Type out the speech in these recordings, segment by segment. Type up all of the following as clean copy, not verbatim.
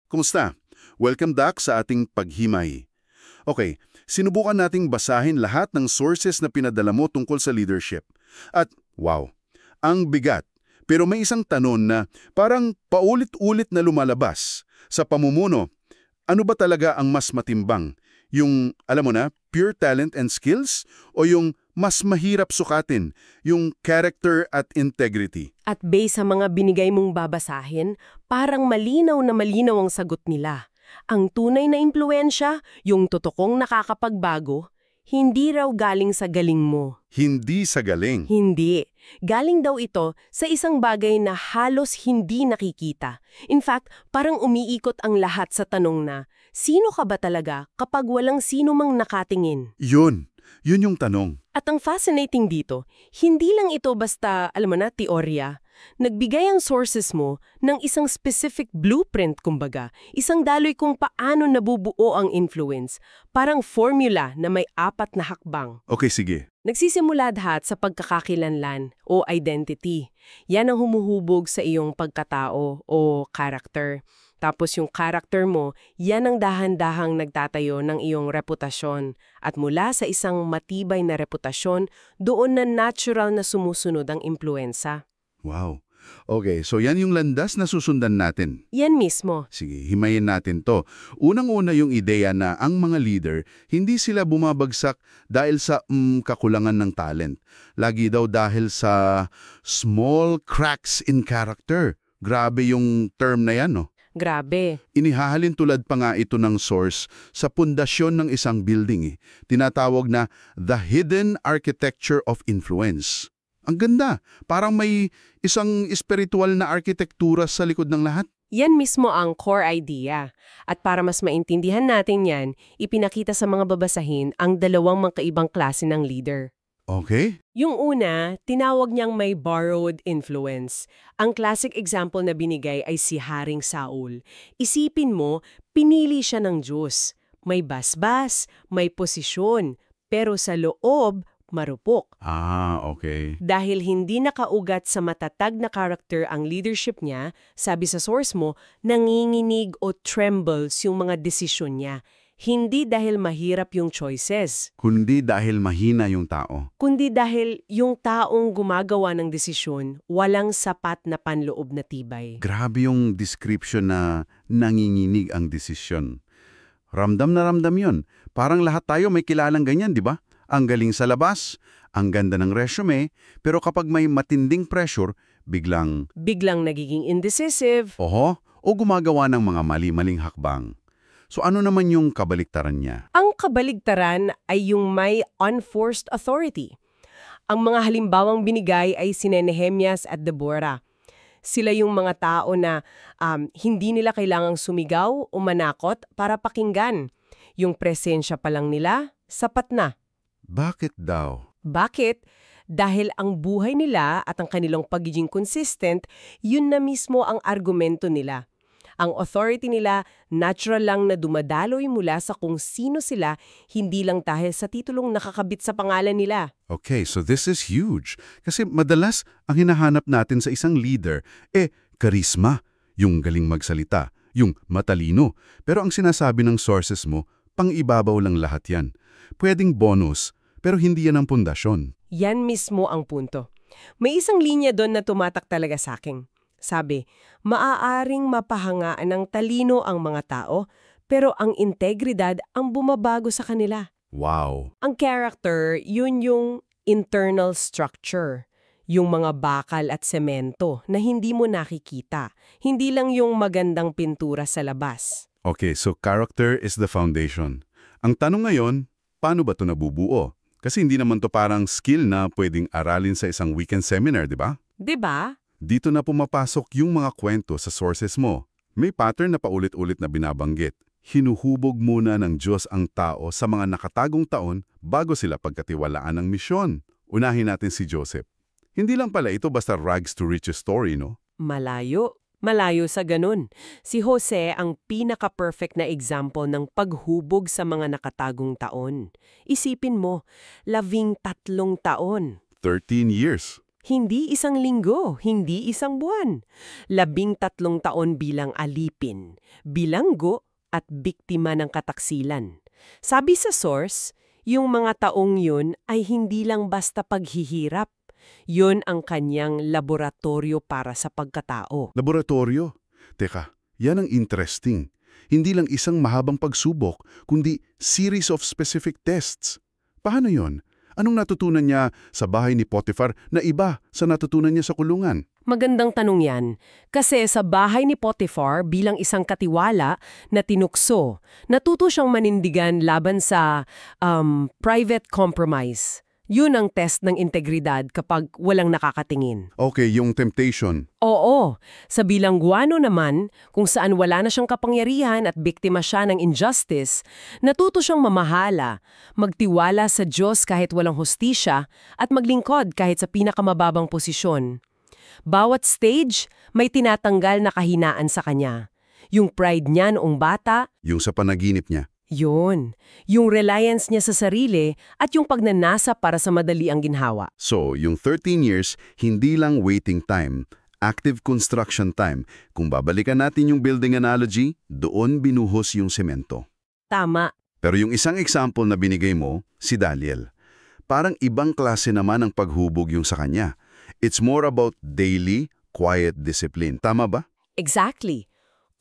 Kumusta? Welcome back sa ating paghimay. Okay, sinubukan nating basahin lahat ng sources na pinadala mo tungkol sa leadership. At wow, ang bigat. Pero may isang tanong na parang paulit-ulit na lumalabas. Sa pamumuno, ano ba talaga ang mas matimbang? Yung, alam mo na, pure talent and skills? O yung mas mahirap sukatin, yung character at integrity? At based sa mga binigay mong babasahin, parang malinaw na malinaw ang sagot nila. Ang tunay na impluwensya, yung totokong nakakapagbago, hindi raw galing sa galing mo. Hindi sa galing. Hindi. Galing daw ito sa isang bagay na halos hindi nakikita. In fact, parang umiikot ang lahat sa tanong na, sino ka ba talaga kapag walang sino mang nakatingin? Yun yung tanong. At ang fascinating dito, hindi lang ito basta, alam mo na, teorya. Nagbigay ang sources mo ng isang specific blueprint, kumbaga, isang daloy kung paano nabubuo ang influence, parang formula na may 4 na hakbang. Okay, sige. Nagsisimula lahat sa pagkakakilanlan o identity. Yan ang humuhubog sa iyong pagkatao o character. Tapos yung character mo, yan ang dahan-dahang nagtatayo ng iyong reputasyon. At mula sa isang matibay na reputasyon, doon na natural na sumusunod ang impluensa. Wow. Okay, so yan yung landas na susundan natin. Yan mismo. Sige, himayin natin to. Unang-una yung ideya na ang mga leader, hindi sila bumabagsak dahil sa kakulangan ng talent. Lagi daw dahil sa small cracks in character. Grabe yung term na yan, no? Grabe. Inihahalin tulad pa nga ito ng source sa pundasyon ng isang building. Tinatawag na the hidden architecture of influence. Ang ganda. Parang may isang espiritual na arkitektura sa likod ng lahat. Yan mismo ang core idea. At para mas maintindihan natin yan, ipinakita sa mga babasahin ang dalawang magkaibang klase ng leader. Okay. Yung una, tinawag niyang may borrowed influence. Ang classic example na binigay ay si Haring Saul. Isipin mo, pinili siya ng Diyos. May basbas, may posisyon, pero sa loob, marupok. Okay. Dahil hindi nakaugat sa matatag na character ang leadership niya, sabi sa source mo, nanginginig o trembles yung mga desisyon niya. Hindi dahil mahirap yung choices. Kundi dahil mahina yung tao. Kundi dahil yung taong gumagawa ng desisyon, walang sapat na panloob na tibay. Grabe yung description na nanginginig ang desisyon. Ramdam na ramdam yun. Parang lahat tayo may kilalang ganyan, di ba? Ang galing sa labas, ang ganda ng resume, pero kapag may matinding pressure, biglang nagiging indecisive. o gumagawa ng mga mali-maling hakbang. So ano naman yung kabaliktaran niya? Ang kabaligtaran ay yung may unforced authority. Ang mga halimbawang binigay ay sina Nehemias at Deborah. Sila yung mga tao na hindi nila kailangang sumigaw o manakot para pakinggan. Yung presensya pa lang nila, sapat na. Bakit daw? Bakit? Dahil ang buhay nila at ang kanilang pagiging consistent, yun na mismo ang argumento nila. Ang authority nila, natural lang na dumadaloy mula sa kung sino sila, hindi lang dahil sa titulong nakakabit sa pangalan nila. Okay, so this is huge. Kasi madalas, ang hinahanap natin sa isang leader, karisma, yung galing magsalita, yung matalino. Pero ang sinasabi ng sources mo, pang-ibabaw lang lahat yan. Pwedeng bonus, pero hindi yan ang pundasyon. Yan mismo ang punto. May isang linya doon na tumatak talaga sa akin. Sabi, maaaring mapahangaan ng talino ang mga tao, pero ang integridad ang bumabago sa kanila. Wow! Ang character, yun yung internal structure. Yung mga bakal at semento na hindi mo nakikita. Hindi lang yung magandang pintura sa labas. Okay, so character is the foundation. Ang tanong ngayon, paano ba ito nabubuo? Kasi hindi naman to parang skill na pwedeng aralin sa isang weekend seminar, di ba? Di ba? Dito na pumapasok yung mga kwento sa sources mo. May pattern na paulit-ulit na binabanggit. Hinuhubog muna ng Diyos ang tao sa mga nakatagong taon bago sila pagkatiwalaan ng misyon. Unahin natin si Joseph. Hindi lang pala ito basta rags to riches story, no? Malayo. Malayo sa ganun. Si Jose ang pinaka-perfect na example ng paghubog sa mga nakatagong taon. Isipin mo, 13 taon. 13 years. Hindi isang linggo, hindi isang buwan. 13 taon bilang alipin, bilanggo at biktima ng kataksilan. Sabi sa source, yung mga taong yun ay hindi lang basta paghihirap. Yun ang kanyang laboratorio para sa pagkatao. Laboratorio. Teka, yan ang interesting. Hindi lang isang mahabang pagsubok, kundi series of specific tests. Paano yon? Anong natutunan niya sa bahay ni Potiphar na iba sa natutunan niya sa kulungan? Magandang tanong yan. Kasi sa bahay ni Potiphar bilang isang katiwala na tinukso, natuto siyang manindigan laban sa private compromise. Yun ang test ng integridad kapag walang nakakatingin. Okay, yung temptation. Oo, sa bilangguano naman, kung saan wala na siyang kapangyarihan at biktima siya ng injustice, natuto siyang mamahala, magtiwala sa Diyos kahit walang hustisya, at maglingkod kahit sa pinakamababang posisyon. Bawat stage, may tinatanggal na kahinaan sa kanya. Yung pride niya noong bata, Yung sa panaginip niya. yun. Yung reliance niya sa sarili at yung pagnanasa para sa madali ang ginhawa. So, yung 13 years, hindi lang waiting time, active construction time. Kung babalikan natin yung building analogy, doon binuhos yung semento. Tama. Pero yung isang example na binigay mo, si Daniel. Parang ibang klase naman ang paghubog yung sa kanya. It's more about daily, quiet discipline. Tama ba? Exactly.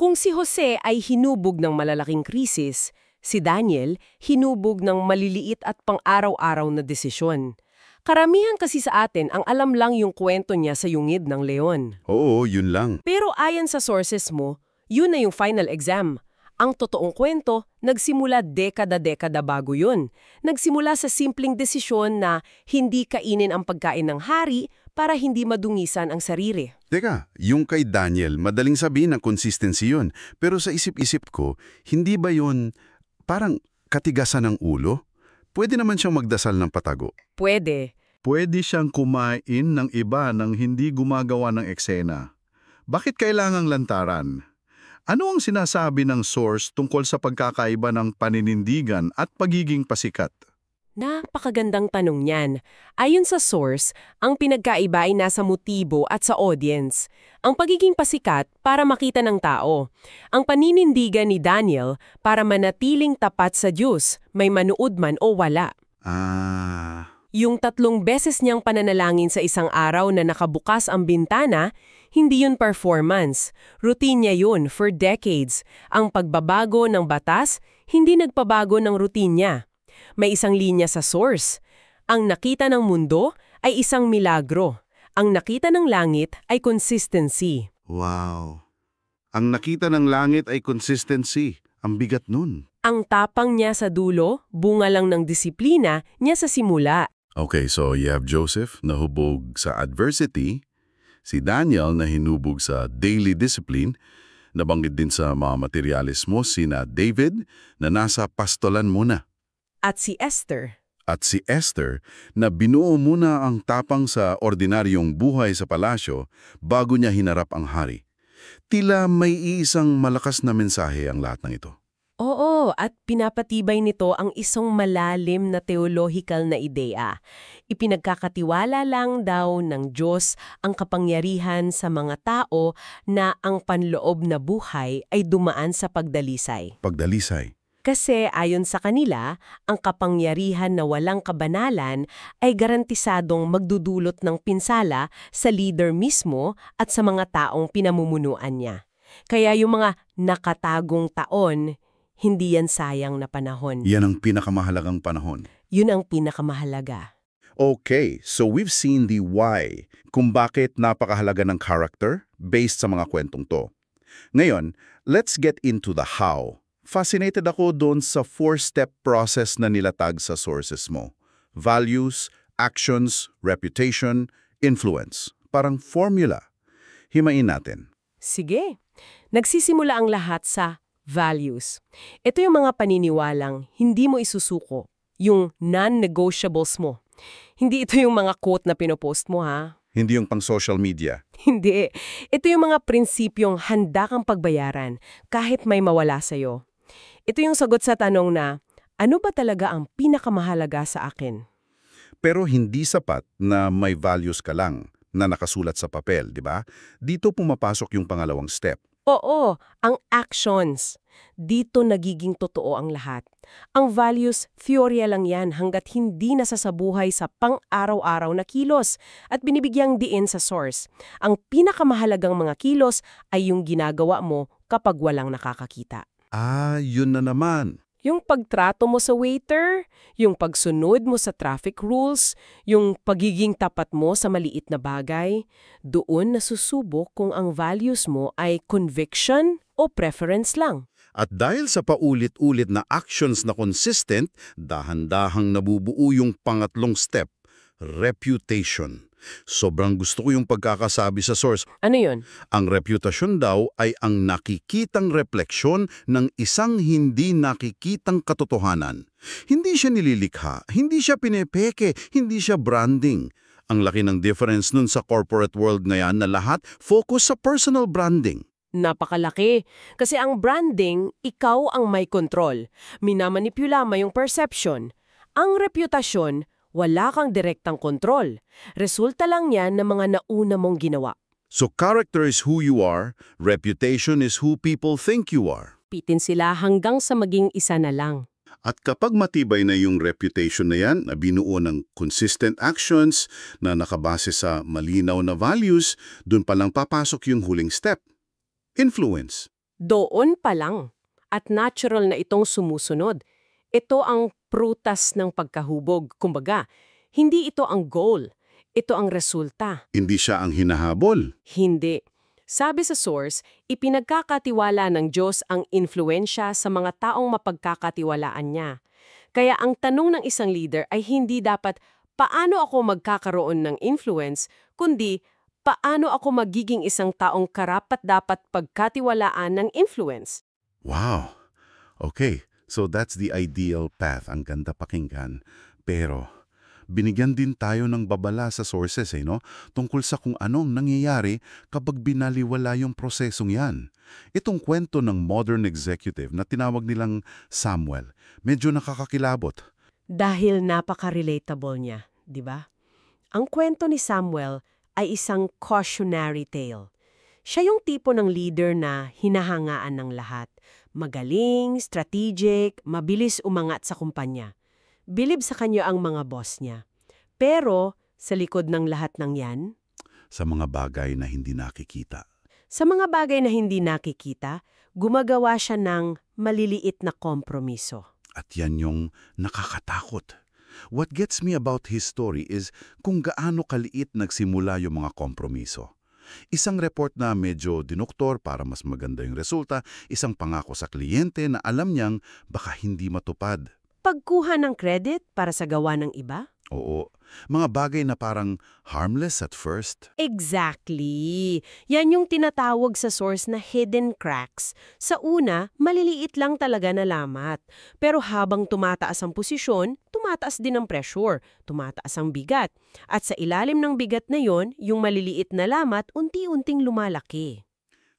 Kung si Jose ay hinubog ng malalaking krisis, si Daniel hinubog ng maliliit at pang-araw-araw na desisyon. Karamihan kasi sa atin ang alam lang yung kwento niya sa yungid ng leon. Oo, yun lang. Pero ayon sa sources mo, yun na yung final exam. Ang totoong kwento, nagsimula dekada-dekada bago yun. Nagsimula sa simpleng desisyon na hindi kainin ang pagkain ng hari para hindi madungisan ang sarili. Teka, yung kay Daniel, madaling sabihin ng consistency yun. Pero sa isip-isip ko, hindi ba yun parang katigasan ng ulo? Pwede naman siyang magdasal ng patago. Pwede. Pwede siyang kumain ng iba nang hindi gumagawa ng eksena. Bakit kailangang lantaran? Ano ang sinasabi ng source tungkol sa pagkakaiba ng paninindigan at pagiging pasikat? Napakagandang tanong niyan. Ayon sa source, ang pinagkaiba ay nasa motibo at sa audience. Ang pagiging pasikat para makita ng tao. Ang paninindigan ni Daniel para manatiling tapat sa Diyos, may manood man o wala. Yung 3 beses niyang pananalangin sa isang araw na nakabukas ang bintana, hindi yun performance. Routine niya yun for decades. Ang pagbabago ng batas, hindi nagpabago ng routine niya. May isang linya sa source. Ang nakita ng mundo ay isang milagro. Ang nakita ng langit ay consistency. Wow. Ang nakita ng langit ay consistency. Ang bigat nun. Ang tapang niya sa dulo, bunga lang ng disiplina niya sa simula. Okay, so you have Joseph na hubog sa adversity, si Daniel na hinubog sa daily discipline, nabanggit din sa mga materialis mo sina David na nasa pastolan muna. At si Esther. At si Esther na binuo muna ang tapang sa ordinaryong buhay sa palasyo bago niya hinarap ang hari. Tila may isang malakas na mensahe ang lahat ng ito. Oo, at pinapatibay nito ang isang malalim na theological na ideya. Ipinagkakatiwala lang daw ng Diyos ang kapangyarihan sa mga tao na ang panloob na buhay ay dumaan sa pagdalisay. Pagdalisay. Kasi ayon sa kanila, ang kapangyarihan na walang kabanalan ay garantisadong magdudulot ng pinsala sa leader mismo at sa mga taong pinamumunuan niya. Kaya yung mga nakatagong taon, hindi yan sayang na panahon. Yan ang pinakamahalagang panahon. Yun ang pinakamahalaga. Okay, so we've seen the why, kung bakit napakahalaga ng character based sa mga kwentong to. Ngayon, let's get into the how. Fascinated ako doon sa 4-step process na nilatag sa sources mo. Values, actions, reputation, influence. Parang formula. Himain natin. Sige. Nagsisimula ang lahat sa values. Ito yung mga paniniwalang hindi mo isusuko, yung non-negotiables mo. Hindi ito yung mga quote na pinopost mo, ha? Hindi yung pang social media. Hindi. Ito yung mga prinsipyong handa kang pagbayaran kahit may mawala sa'yo. Ito yung sagot sa tanong na, ano ba talaga ang pinakamahalaga sa akin? Pero hindi sapat na may values ka lang. na nakasulat sa papel, di ba? Dito pumapasok yung pangalawang step. Oo, ang actions. Dito nagiging totoo ang lahat. Ang values, teorya lang yan hanggat hindi nasasabuhay sa pang-araw-araw na kilos at binibigyang diin sa source. Ang pinakamahalagang mga kilos ay yung ginagawa mo kapag walang nakakakita. Yun na naman. Yung pagtrato mo sa waiter, yung pagsunod mo sa traffic rules, yung pagiging tapat mo sa maliit na bagay, doon nasusubok kung ang values mo ay conviction o preference lang. At dahil sa paulit-ulit na actions na consistent, dahan-dahang nabubuo yung pangatlong step, reputation. Sobrang gusto ko yung pagkakasabi sa source. Ano yun? Ang reputasyon daw ay ang nakikitang refleksyon ng isang hindi nakikitang katotohanan. Hindi siya nililikha, hindi siya pinepeke, hindi siya branding. Ang laki ng difference nun sa corporate world ngayon na lahat focus sa personal branding. Napakalaki. Kasi ang branding, ikaw ang may control. Minamanipula mo yung perception. Ang reputasyon, wala kang direktang kontrol. Resulta lang yan ng mga nauna mong ginawa. So character is who you are, reputation is who people think you are. Pitin sila hanggang sa maging isa na lang. At kapag matibay na yung reputation na yan, na binuo ng consistent actions, na nakabase sa malinaw na values, dun palang papasok yung huling step. Influence. Doon pa lang. At natural na itong sumusunod. Ito ang prutas ng pagkahubog. Kumbaga, hindi ito ang goal. Ito ang resulta. Hindi siya ang hinahabol. Hindi. Sabi sa source, ipinagkakatiwala ng Diyos ang influensya sa mga taong mapagkakatiwalaan niya. Kaya ang tanong ng isang leader ay hindi dapat, paano ako magkakaroon ng influence, kundi paano ako magiging isang taong karapat-dapat pagkatiwalaan ng influence. Wow. Okay. So that's the ideal path. Ang ganda pakinggan. Pero, binigyan din tayo ng babala sa sources, no? Tungkol sa kung anong nangyayari kapag binaliwala yung prosesong yan. Itong kwento ng modern executive na tinawag nilang Samuel, medyo nakakakilabot. Dahil napaka-relatable niya, di ba? Ang kwento ni Samuel ay isang cautionary tale. Siya yung tipo ng leader na hinahangaan ng lahat. Magaling, strategic, mabilis umangat sa kumpanya. Bilib sa kanya ang mga boss niya. Pero sa likod ng lahat ng yan, Sa mga bagay na hindi nakikita. gumagawa siya ng maliliit na kompromiso. At yan yung nakakatakot. What gets me about his story is kung gaano kaliit nagsimula yung mga kompromiso. Isang report na medyo dinuktor para mas maganda yung resulta, isang pangako sa kliyente na alam niyang baka hindi matupad. Pagkuha ng credit para sa gawa ng iba? Oo, mga bagay na parang harmless at first. Exactly. Yan yung tinatawag sa source na hidden cracks. Sa una, maliliit lang talaga na lamat. Pero habang tumataas ang posisyon, tumataas din ang pressure, tumataas ang bigat. At sa ilalim ng bigat na yon, yung maliliit na lamat unti-unting lumalaki.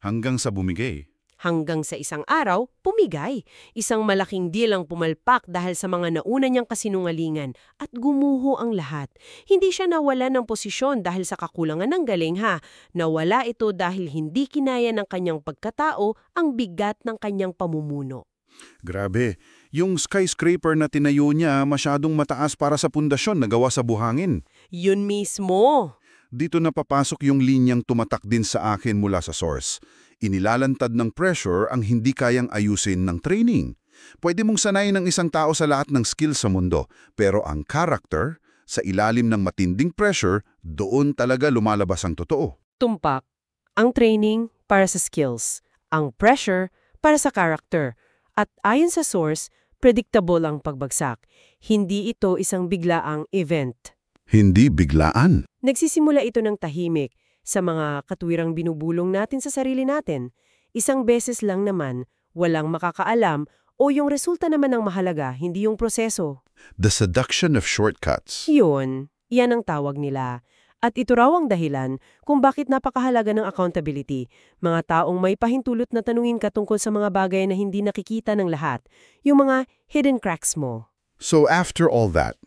Hanggang sa bumigay. Hanggang sa isang araw, pumigay. Isang malaking deal ang pumalpak dahil sa mga nauna niyang kasinungalingan at gumuho ang lahat. Hindi siya nawala ng posisyon dahil sa kakulangan ng galing Nawala ito dahil hindi kinaya ng kanyang pagkatao ang bigat ng kanyang pamumuno. Grabe, yung skyscraper na tinayo niya masyadong mataas para sa pundasyon na gawa sa buhangin. Yun mismo. Dito na papasok yung linyang tumatak din sa akin mula sa source. Inilalantad ng pressure ang hindi kayang ayusin ng training. Pwede mong sanayin ng isang tao sa lahat ng skills sa mundo, pero ang character, sa ilalim ng matinding pressure, doon talaga lumalabas ang totoo. Tumpak. Ang training para sa skills. Ang pressure para sa character. At ayon sa source, predictable ang pagbagsak. Hindi ito isang biglaang event. Hindi biglaan. Nagsisimula ito ng tahimik sa mga katwirang binubulong natin sa sarili natin. Isang beses lang naman, walang makakaalam o yung resulta naman ang mahalaga, hindi yung proseso. The seduction of shortcuts. Yun, yan ang tawag nila. At ito raw ang dahilan kung bakit napakahalaga ng accountability. Mga taong may pahintulot na tanungin ka tungkol sa mga bagay na hindi nakikita ng lahat. Yung mga hidden cracks mo. So after all that,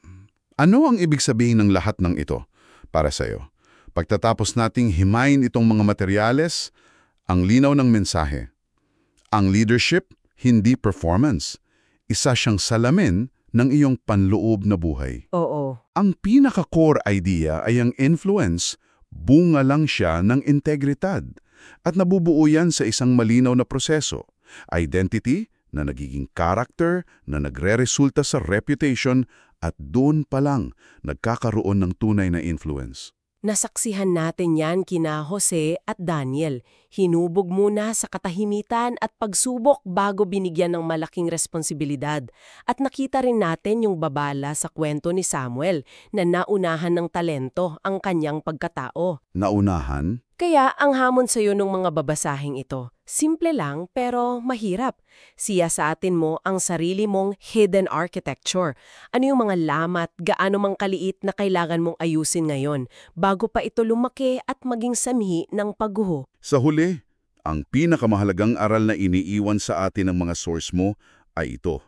ano ang ibig sabihin ng lahat ng ito para sa'yo? Pagtatapos nating himayin itong mga materyales, ang linaw ng mensahe. Ang leadership, hindi performance. Isa siyang salamin ng iyong panloob na buhay. Oo. Ang pinaka-core idea ay ang influence, bunga lang siya ng integridad. At nabubuo yan sa isang malinaw na proseso. Identity na nagiging character na nagre-resulta sa reputation at doon pa lang nagkakaroon ng tunay na influence. Nasaksihan natin yan kina Jose at Daniel. Hinubog muna sa katahimitan at pagsubok bago binigyan ng malaking responsibilidad. At nakita rin natin yung babala sa kwento ni Samuel na naunahan ng talento ang kanyang pagkatao. Naunahan? Kaya ang hamon sa iyo ng mga babasahing ito, simple lang pero mahirap. Siya sa atin mo ang sarili mong hidden architecture. Ano yung mga lamat, gaano mang kaliit na kailangan mong ayusin ngayon bago pa ito lumaki at maging sanhi ng pagguho. Sa huli, ang pinakamahalagang aral na iniiwan sa atin ng mga source mo ay ito.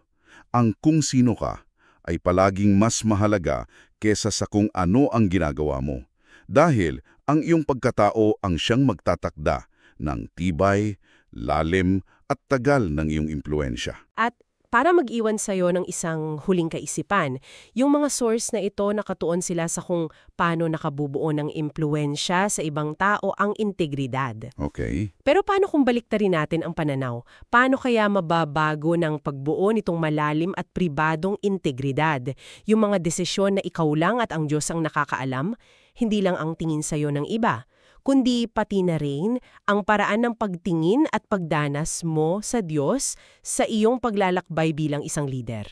Ang kung sino ka ay palaging mas mahalaga kesa sa kung ano ang ginagawa mo. Dahil ang iyong pagkatao ang siyang magtatakda ng tibay, lalim at tagal ng iyong impluensya. At para mag-iwan sa'yo ng isang huling kaisipan, yung mga source na ito nakatuon sila sa kung paano nakabubuo ng impluensya sa ibang tao ang integridad. Okay. Pero paano kung baliktarin natin ang pananaw? Paano kaya mababago ng pagbuo nitong malalim at pribadong integridad? Yung mga desisyon na ikaw lang at ang Diyos ang nakakaalam, hindi lang ang tingin sa'yo ng iba, kundi pati na rin ang paraan ng pagtingin at pagdanas mo sa Diyos sa iyong paglalakbay bilang isang leader.